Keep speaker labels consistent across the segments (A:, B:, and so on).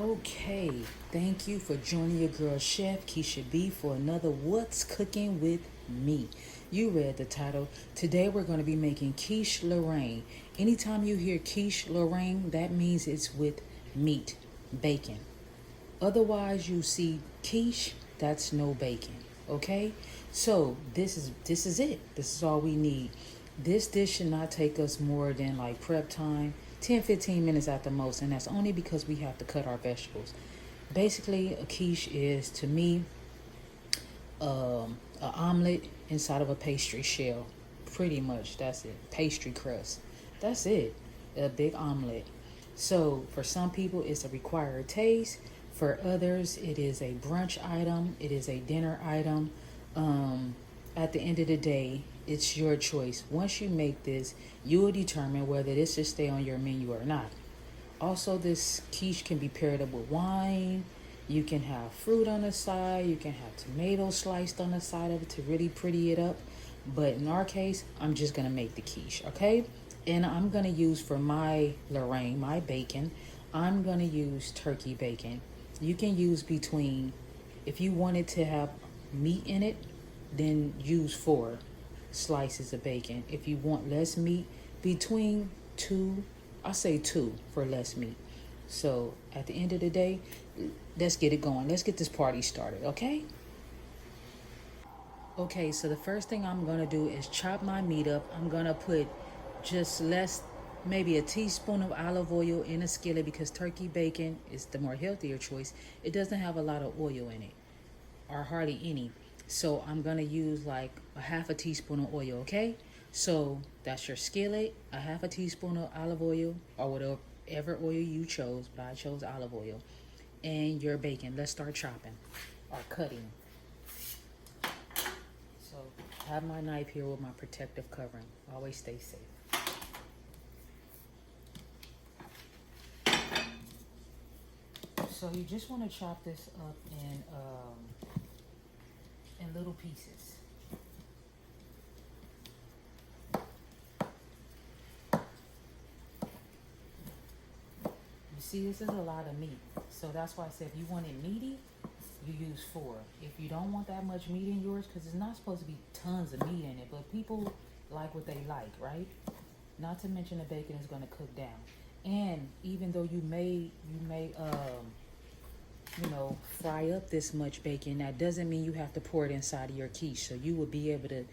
A: Okay, thank you for joining your girl Chef Keisha B for another What's Cooking with Me. You read the title. Today we're going to be making Quiche Lorraine. Anytime you hear Quiche Lorraine, that means it's with meat, bacon. Otherwise, you see quiche, that's no bacon. Okay? So this is it. This is all we need. This dish should not take us more than like prep time, 10-15 minutes at the most, and that's only because we have to cut our vegetables. Basically, a quiche is to me an omelet inside of a pastry shell. Pretty much, that's it. Pastry crust. That's it. A big omelet. So for some people, it's a required taste. For others, it is a brunch item. It is a dinner item. At the end of the day, it's your choice. Once you make this, you will determine whether this should stay on your menu or not. Also, this quiche can be paired up with wine. You can have fruit on the side. You can have tomatoes sliced on the side of it to really pretty it up. But in our case, I'm just going to make the quiche, okay? And I'm going to use for my Lorraine, my bacon, I'm going to use turkey bacon. You can use between, if you wanted to have meat in it, then use 4 slices of bacon. If you want less meat, between 2, I say 2 for less meat. So at the end of the day, let's get it going. Let's get this party started, okay? Okay, so the first thing I'm going to do is chop my meat up. I'm going to put just less, maybe a teaspoon of olive oil in a skillet because turkey bacon is the more healthier choice. It doesn't have a lot of oil in it, or hardly any. So I'm going to use like a half a teaspoon of oil, okay? So that's your skillet, a half a teaspoon of olive oil, or whatever oil you chose, but I chose olive oil, and your bacon. Let's start chopping or cutting. So I have my knife here with my protective covering. Always stay safe. So you just want to chop this up in little pieces. You see, this is a lot of meat. So that's why I said if you want it meaty, you use 4. If you don't want that much meat in yours, because it's not supposed to be tons of meat in it, but people like what they like, right? Not to mention the bacon is going to cook down. And even though you may fry up this much bacon, that doesn't mean you have to pour it inside of your quiche. So you will be able to,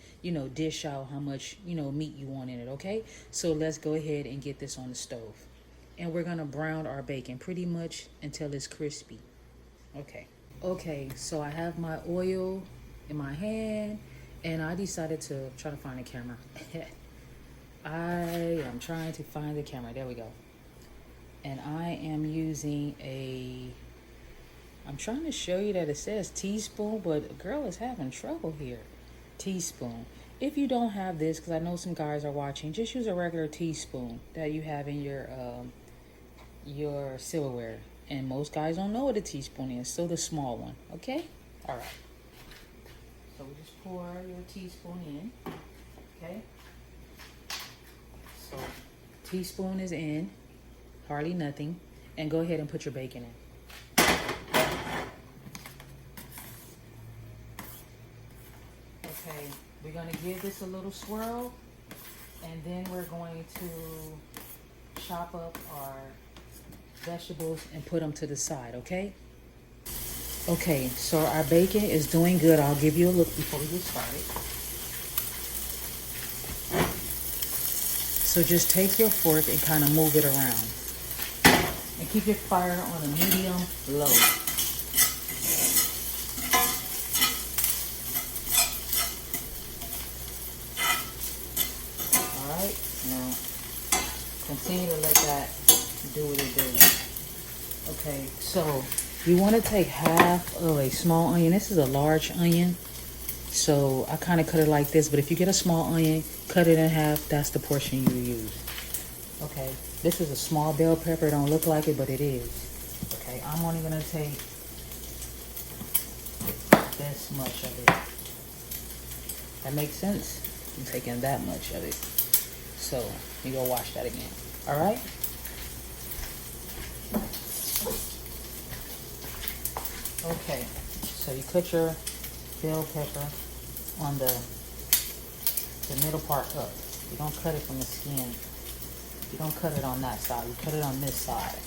A: dish out how much, meat you want in it, okay? So let's go ahead and get this on the stove. And we're going to brown our bacon pretty much until it's crispy. Okay, so I have my oil in my hand, and I decided to try to find the camera. I am trying to find the camera. There we go. And I am using I'm trying to show you that it says teaspoon, but girl is having trouble here. Teaspoon. If you don't have this, because I know some guys are watching, just use a regular teaspoon that you have in your silverware. And most guys don't know what a teaspoon is, so the small one, okay? All right. So we just pour your teaspoon in, okay? So teaspoon is in, hardly nothing, and go ahead and put your bacon in. Okay, we're going to give this a little swirl, and then we're going to chop up our vegetables and put them to the side, okay? Okay, so our bacon is doing good. I'll give you a look before we get started. So just take your fork and kind of move it around. And keep your fire on a medium low. Alright, now continue to let that do what it does. Okay, so you want to take half of a small onion. This is a large onion, so I kind of cut it like this, but if you get a small onion, cut it in half. That's the portion you use. Okay, this is a small bell pepper. It don't look like it, but it is. Okay, I'm only going to take this much of it. That makes sense? I'm taking that much of it. So you go wash that again. All right? Okay, so you cut your bell pepper on the middle part up. You don't cut it from the skin. You don't cut it on that side. You cut it on this side.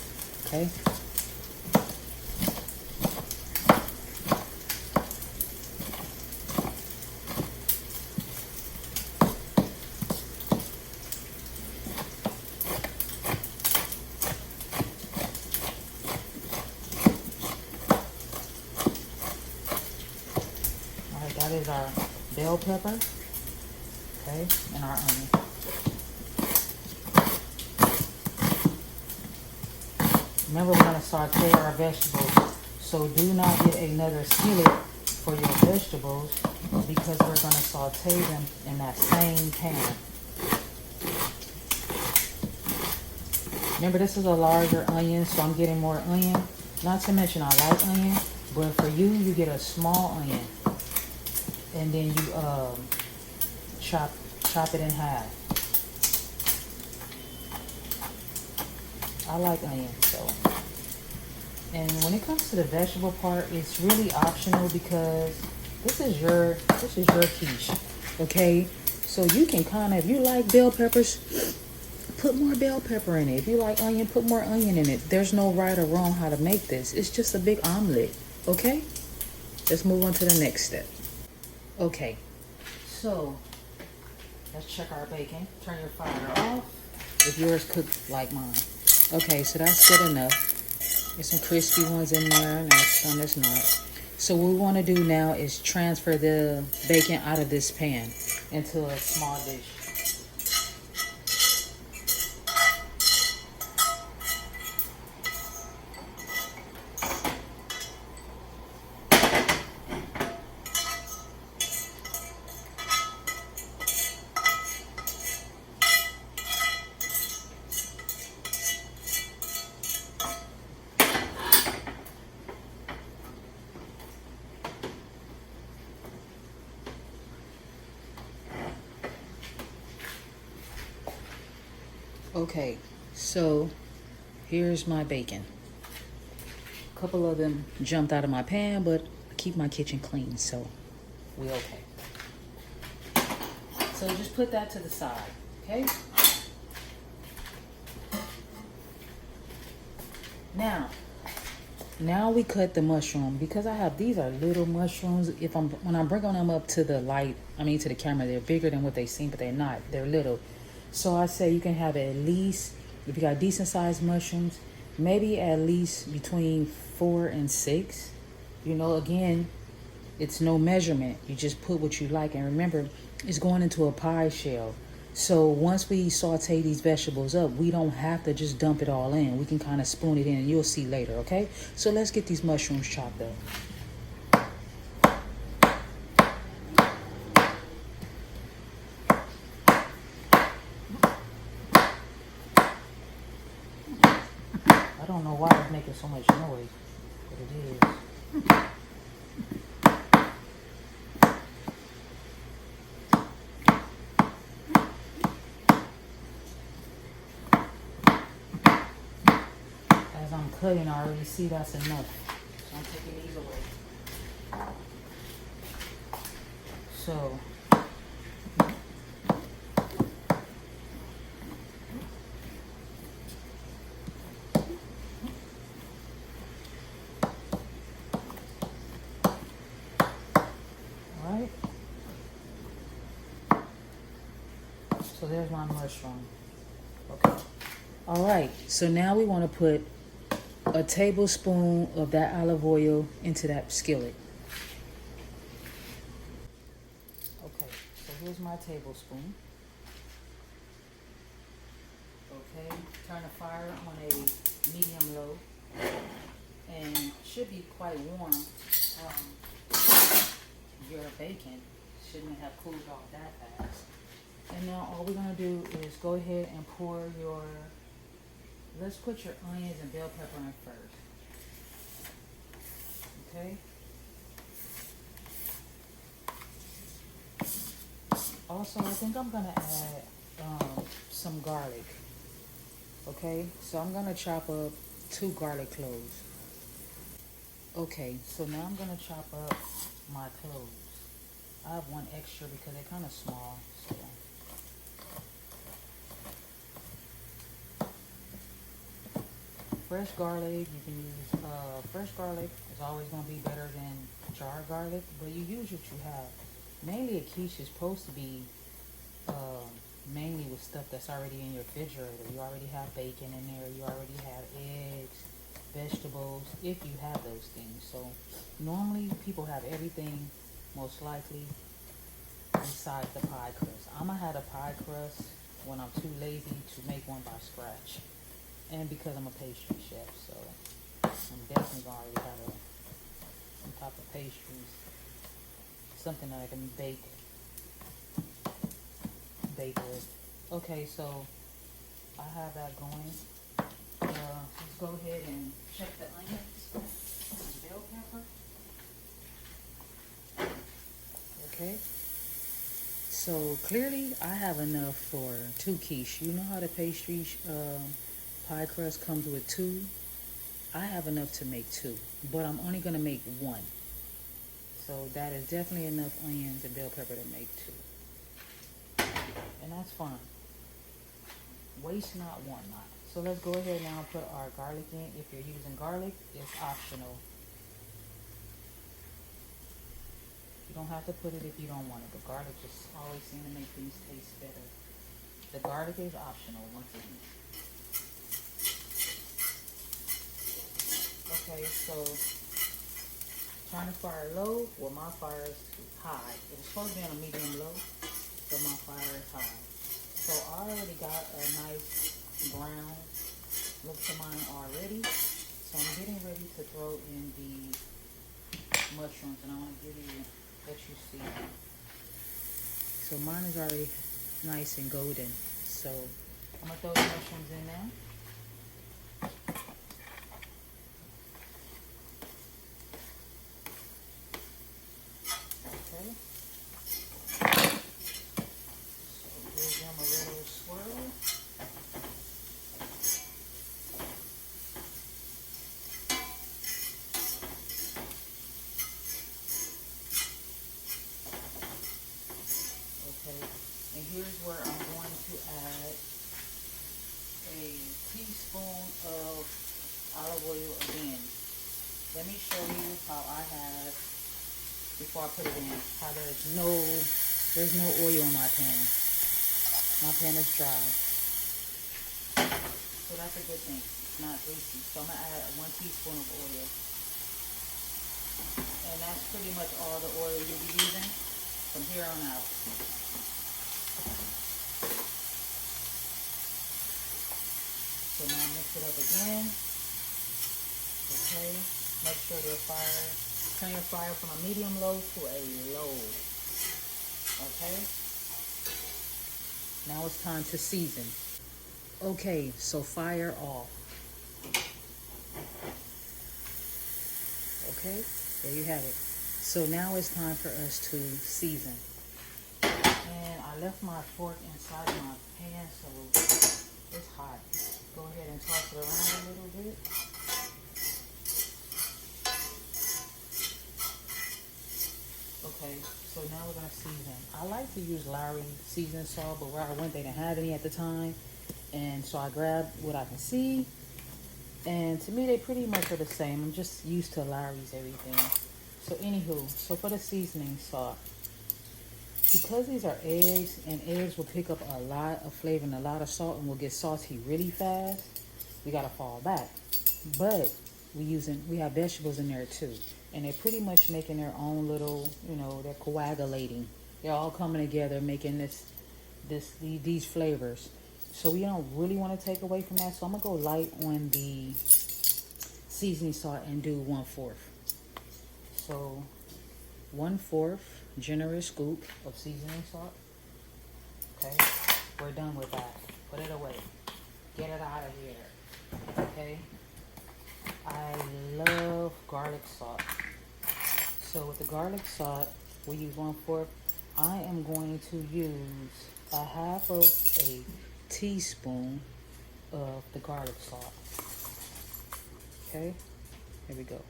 A: Okay? Alright, that is our bell pepper. Okay, and our onion. Remember, we're going to saute our vegetables, so do not get another skillet for your vegetables because we're going to saute them in that same pan. Remember, this is a larger onion, so I'm getting more onion. Not to mention I like onion, but for you, you get a small onion, and then you chop it in half. I like onion, so. And when it comes to the vegetable part, it's really optional because this is your quiche, okay? So you can kind of, if you like bell peppers, put more bell pepper in it. If you like onion, put more onion in it. There's no right or wrong how to make this. It's just a big omelet, okay? Let's move on to the next step. Okay, so let's check our bacon. Turn your fire off if yours cooked like mine. Okay, so that's good enough. There's some crispy ones in there, and some that's not. So what we want to do now is transfer the bacon out of this pan into a small dish. Okay, so here's my bacon. A couple of them jumped out of my pan, but I keep my kitchen clean, so we're okay. So just put that to the side, okay? Now we cut the mushroom. Because I have, these are little mushrooms. When I'm bringing them up to the light, to the camera, they're bigger than what they seem, but they're not. They're little. So I say you can have at least, if you got decent sized mushrooms, maybe at least between 4 and 6. Again, it's no measurement. You just put what you like. And remember, it's going into a pie shell. So once we saute these vegetables up, we don't have to just dump it all in. We can kind of spoon it in, and you'll see later, okay? So let's get these mushrooms chopped up. I don't know why it's making so much noise, but it is. As I'm cutting, I already see that's enough. So I'm taking these away. So So there's my mushroom. Okay. All right. So now we want to put a tablespoon of that olive oil into that skillet. Okay. So here's my tablespoon. Okay. Turn the fire on a medium low. And should be quite warm. Your bacon shouldn't have cooled off that fast. And now all we're going to do is go ahead and pour let's put your onions and bell pepper in first. Okay. Also, I think I'm going to add some garlic. Okay. So I'm going to chop up 2 garlic cloves. Okay, so now I'm gonna chop up my cloves. I have one extra because they're kind of small. So fresh garlic, you can use fresh garlic is always gonna be better than jar garlic, but you use what you have. Mainly a quiche is supposed to be mainly with stuff that's already in your refrigerator. You already have bacon in there. You already have eggs, vegetables, if you have those things. So normally people have everything, most likely, besides the pie crust. I'm gonna have a pie crust when I'm too lazy to make one by scratch, and because I'm a pastry chef, so I'm definitely gonna already have some type of pastries, something that I can bake with. Okay, so I have that going. Let's go ahead and check the onions and bell pepper. Okay. So clearly I have enough for 2 quiche. You know how the pastry pie crust comes with 2? I have enough to make 2, but I'm only going to make 1. So that is definitely enough onions and bell pepper to make 2. And that's fine. Waste not, want not. So let's go ahead now and put our garlic in. If you're using garlic, it's optional. You don't have to put it if you don't want it, but garlic just always seems to make things taste better. The garlic is optional once again. Okay, so turn the fire low. Well, my fire is high. It was supposed to be on a medium low, but my fire is high. So I already got a nice brown look to mine already. So I'm getting ready to throw in the mushrooms, and I want to let you see. So mine is already nice and golden. So I'm gonna throw the mushrooms in now. Okay. So give them a little swirl. Okay. And here's where I'm going to add a teaspoon of olive oil again. Let me show you how I have, before I put it in, how there's no oil in my pan. My pan is dry. So that's a good thing. It's not greasy. So I'm going to add 1 teaspoon of oil. And that's pretty much all the oil you'll be using from here on out. So now mix it up again. Okay. Make sure turn your fire from a medium low to a low. Okay. Now it's time to season. Okay, so fire off. Okay, there you have it. So now it's time for us to season. And I left my fork inside my pan, so it's hot. Go ahead and toss it around a little bit. Okay, so now we're gonna season. I like to use Lowry seasoning salt, but where I went, they didn't have any at the time. And so I grabbed what I can see. And to me, they pretty much are the same. I'm just used to Lowry's everything. So anywho, so for the seasoning salt, because these are eggs, and eggs will pick up a lot of flavor and a lot of salt and will get salty really fast, we gotta fall back. But we have vegetables in there too. And they're pretty much making their own little, they're coagulating. They're all coming together, making these flavors. So we don't really want to take away from that. So I'm gonna go light on the seasoning salt and do 1/4. So 1/4 generous scoop of seasoning salt. Okay, we're done with that. Put it away. Get it out of here. Okay. I love garlic salt. So with the garlic salt, we use 1/4. I am going to use a half of a teaspoon of the garlic salt. Okay, here we go.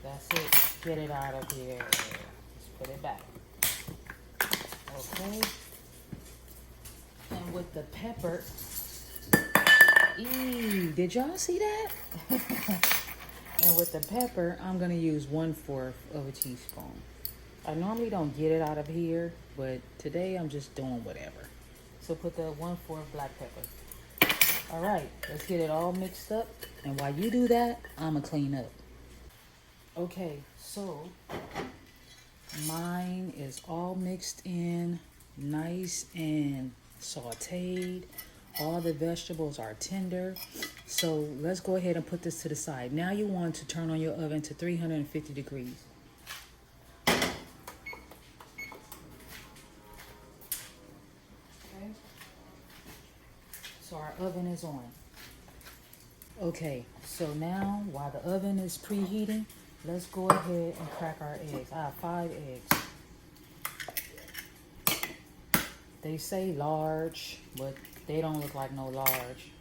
A: That's it. Get it out of here. Just put it back. Okay. And with the pepper, did y'all see that? And with the pepper, I'm gonna use 1/4 of a teaspoon. I normally don't get it out of here, but today I'm just doing whatever. So put the 1/4 black pepper. All right, let's get it all mixed up. And while you do that, I'ma clean up. Okay, so mine is all mixed in, nice and sauteed. All the vegetables are tender. So let's go ahead and put this to the side. Now you want to turn on your oven to 350 degrees. Okay. So our oven is on. Okay, so now while the oven is preheating, let's go ahead and crack our eggs. I have 5 eggs. They say large, but they don't look like no large.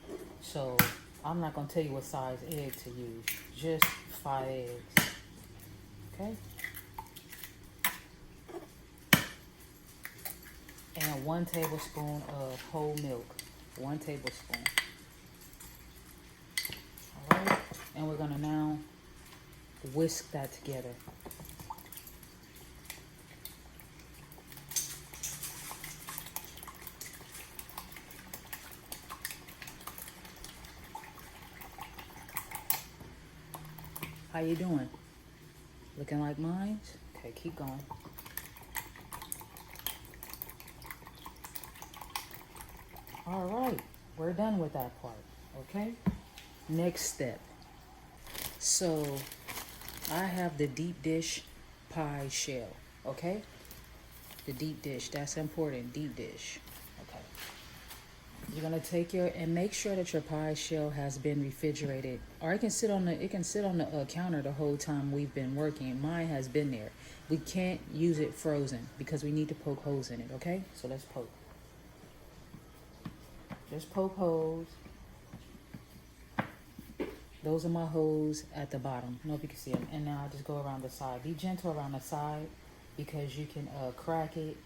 A: So I'm not going to tell you what size egg to use. Just 5 eggs. Okay? And 1 tablespoon of whole milk. 1 tablespoon. Alright? And we're going to now whisk that together. How you doing? Looking like mine? Okay, keep going. All right, we're done with that part, okay? Next step. So I have the deep dish pie shell, okay? The deep dish, that's important, deep dish, okay? You're gonna take and make sure that your pie shell has been refrigerated, or it can sit on the counter the whole time we've been working. Mine has been there. We can't use it frozen because we need to poke holes in it. Okay, so let's poke. Just poke holes. Those are my holes at the bottom. I don't know if you can see them. And now I just go around the side. Be gentle around the side because you can crack it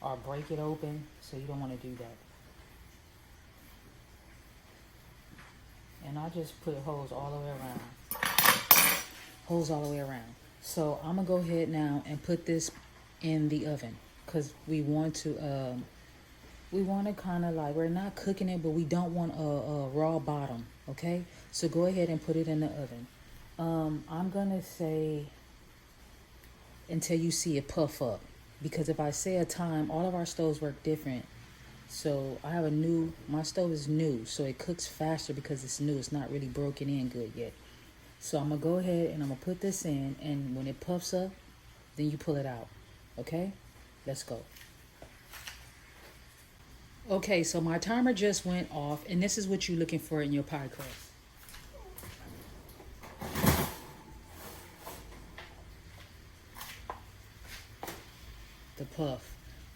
A: or break it open. So you don't want to do that. And I just put holes all the way around. Holes all the way around. So I'm going to go ahead now and put this in the oven. Because we want to kind of like, we're not cooking it, but we don't want a raw bottom. Okay? So go ahead and put it in the oven. I'm going to say until you see it puff up. Because if I say a time, all of our stoves work different. So I have my stove is new, so it cooks faster because it's new. It's not really broken in good yet. So I'm going to go ahead and I'm going to put this in, and when it puffs up, then you pull it out. Okay? Let's go. Okay, so my timer just went off, and this is what you're looking for in your pie crust. The puff.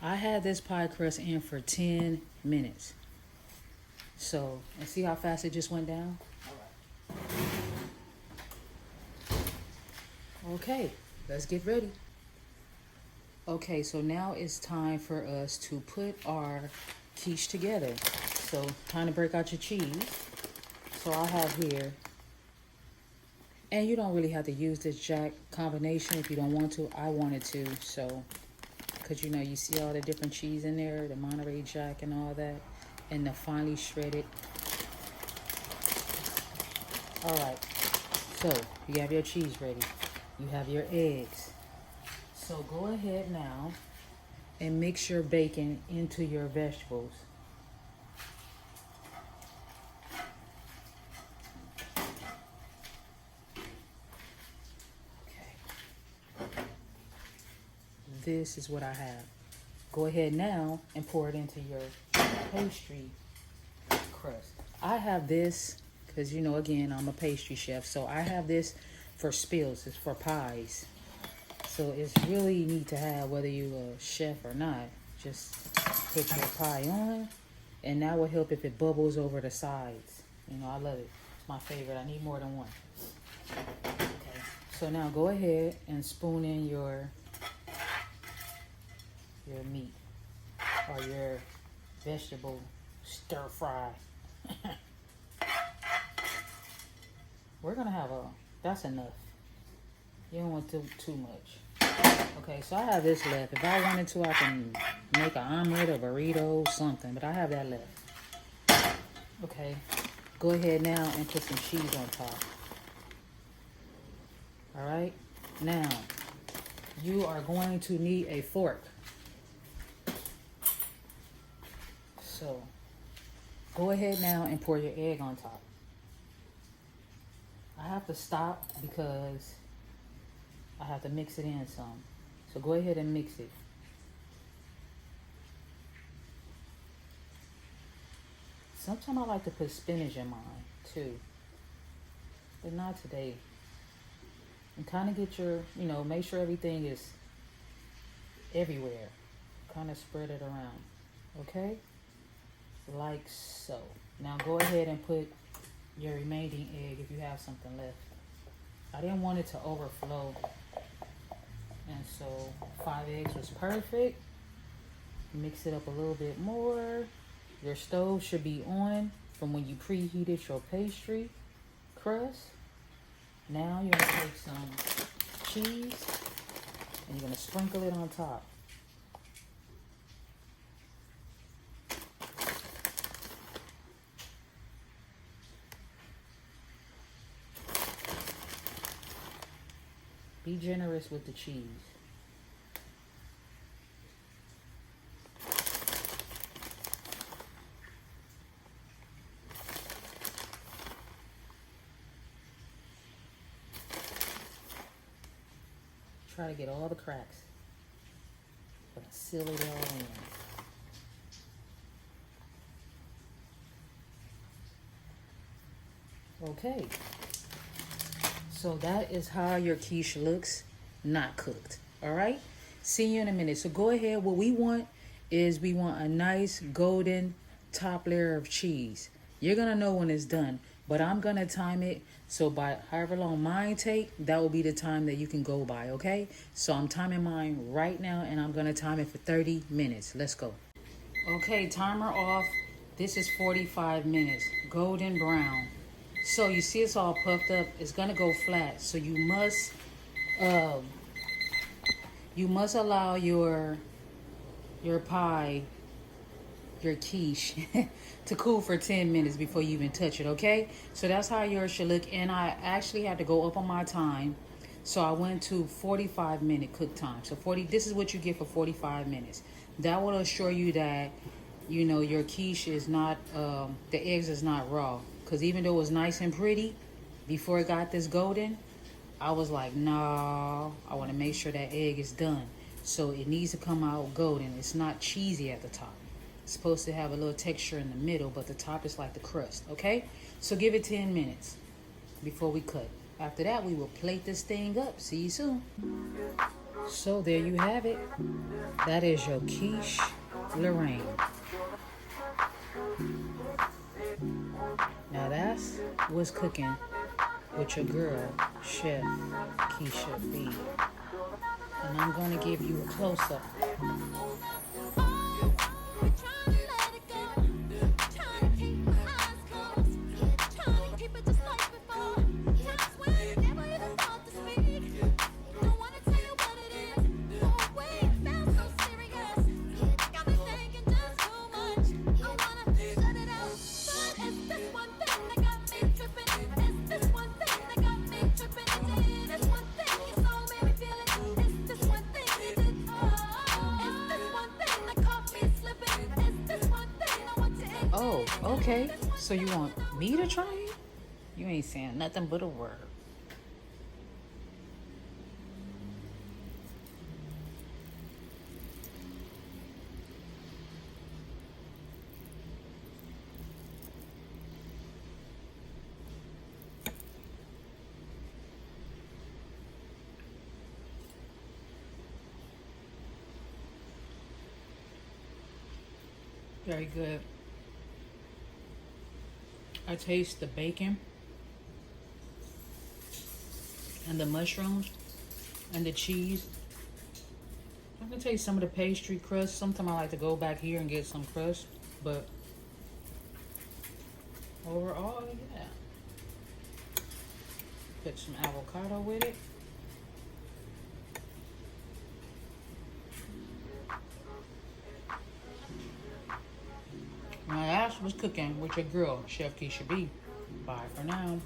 A: I had this pie crust in for 10 minutes. So, and see how fast it just went down? All right. Okay, let's get ready. Okay, so now it's time for us to put our quiche together. So, time to break out your cheese. So I have here, and you don't really have to use this jack combination if you don't want to. I wanted to, so... Because, you know, you see all the different cheese in there, the Monterey Jack and all that, and the finely shredded. All right, so you have your cheese ready. You have your eggs. So go ahead now and mix your bacon into your vegetables. This is what I have. Go ahead now and pour it into your pastry crust. I have this because, you know, again, I'm a pastry chef. So I have this for spills. It's for pies. So it's really neat to have, whether you're a chef or not. Just put your pie on, and that will help if it bubbles over the sides. You know, I love it. It's my favorite. I need more than one. Okay. So now go ahead and spoon in your meat or your vegetable stir fry. We're gonna have that's enough. You don't want too much. Okay, so I have this left. If I wanted to, I can make an omelet, a burrito, something, but I have that left. Okay, go ahead now and put some cheese on top. All right, now you are going to need a fork. So go ahead now and pour your egg on top. I have to stop because I have to mix it in some. So go ahead and mix it. Sometimes I like to put spinach in mine too, but not today. And kind of get your, make sure everything is everywhere. Kind of spread it around, okay? Like so. Now go ahead and put your remaining egg if you have something left. I didn't want it to overflow, and so 5 eggs was perfect. Mix it up a little bit more. Your stove should be on from when you preheated your pastry crust. Now you're gonna take some cheese and you're gonna sprinkle it on top. Be generous with the cheese. Try to get all the cracks, but seal it all in. Okay. So that is how your quiche looks, not cooked. All right? See you in a minute. So go ahead. What we want is we want a nice golden top layer of cheese. You're going to know when it's done, but I'm going to time it. So by however long mine take, that will be the time that you can go by, okay? So I'm timing mine right now, and I'm going to time it for 30 minutes. Let's go. Okay, timer off. This is 45 minutes. Golden brown. So you see it's all puffed up. It's gonna go flat. So you must allow your pie, your quiche, to cool for 10 minutes before you even touch it. Okay. So that's how yours should look. And I actually had to go up on my time, so I went to 45-minute cook time. So This is what you get for 45 minutes. That will assure you that your quiche is not the eggs is not raw. Because even though it was nice and pretty, before it got this golden, I was like, no, I want to make sure that egg is done. So it needs to come out golden. It's not cheesy at the top. It's supposed to have a little texture in the middle, but the top is like the crust, okay? So give it 10 minutes before we cut. After that, we will plate this thing up. See you soon. So there you have it. That is your Quiche Lorraine. Now that's what's cooking with your girl, Chef Keisha B. And I'm going to give you a close-up. Oh, okay. So you want me to try it? You ain't saying nothing but a word. Very good. I taste the bacon. and the mushrooms and the cheese. I can taste some of the pastry crust. Sometimes I like to go back here and get some crust, but overall, yeah. Put some avocado with it. My ass was cooking with your girl, Chef Keisha B. Bye for now.